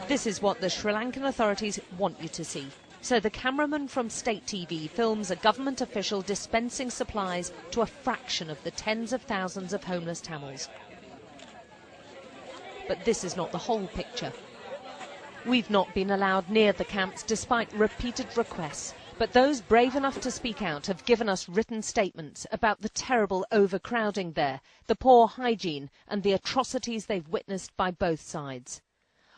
This is what the Sri Lankan authorities want you to see. So the cameraman from State TV films a government official dispensing supplies to a fraction of the tens of thousands of homeless Tamils. But this is not the whole picture. We've not been allowed near the camps despite repeated requests, but those brave enough to speak out have given us written statements about the terrible overcrowding there, the poor hygiene and the atrocities they've witnessed by both sides.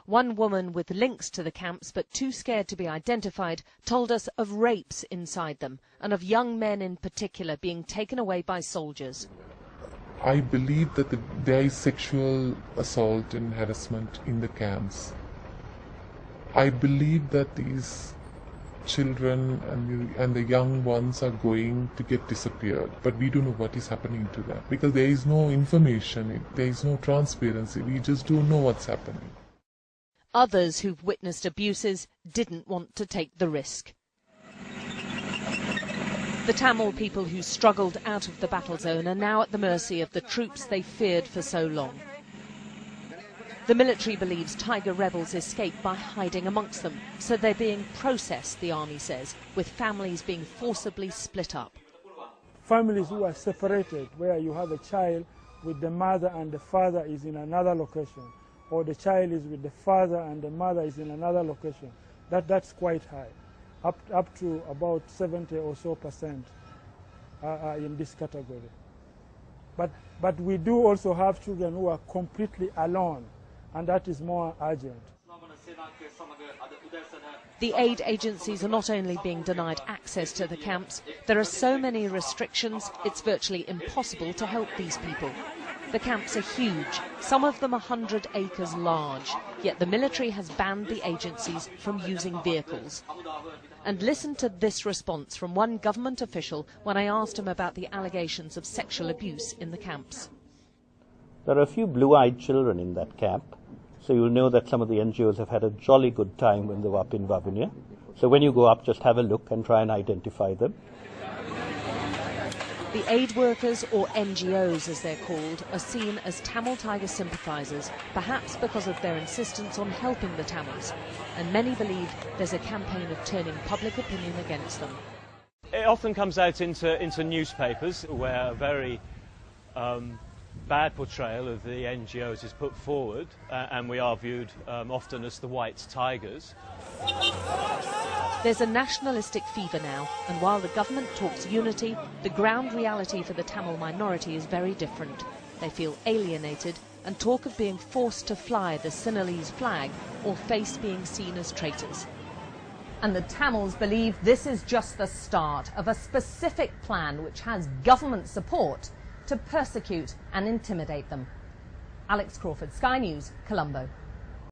One woman with links to the camps but too scared to be identified told us of rapes inside them and of young men in particular being taken away by soldiers. I believe that there is sexual assault and harassment in the camps. I believe that these children and the young ones are going to get disappeared, but we don't know what is happening to them because there is no information, there is no transparency, we just don't know what's happening. Others who've witnessed abuses didn't want to take the risk. The Tamil people who struggled out of the battle zone are now at the mercy of the troops they feared for so long. The military believes Tiger rebels escaped by hiding amongst them, so they're being processed, the army says, with families being forcibly split up. Families who are separated, where you have a child with the mother and the father is in another location, or the child is with the father and the mother is in another location, that's quite high. Up to about 70 or so % are in this category. But we do also have children who are completely alone, and that is more urgent. The aid agencies are not only being denied access to the camps, there are so many restrictions it's virtually impossible to help these people. The camps are huge, some of them 100 acres large, yet the military has banned the agencies from using vehicles. And listen to this response from one government official when I asked him about the allegations of sexual abuse in the camps. There are a few blue-eyed children in that camp, so you'll know that some of the NGOs have had a jolly good time when they were up in Vavunia. So when you go up, just have a look and try and identify them. The aid workers, or NGOs as they're called, are seen as Tamil Tiger sympathisers, perhaps because of their insistence on helping the Tamils. And many believe there's a campaign of turning public opinion against them. It often comes out into newspapers where a very bad portrayal of the NGOs is put forward, and we are viewed often as the white tigers. There's a nationalistic fever now, and while the government talks unity, the ground reality for the Tamil minority is very different. They feel alienated and talk of being forced to fly the Sinhalese flag or face being seen as traitors. And the Tamils believe this is just the start of a specific plan which has government support to persecute and intimidate them. Alex Crawford, Sky News, Colombo.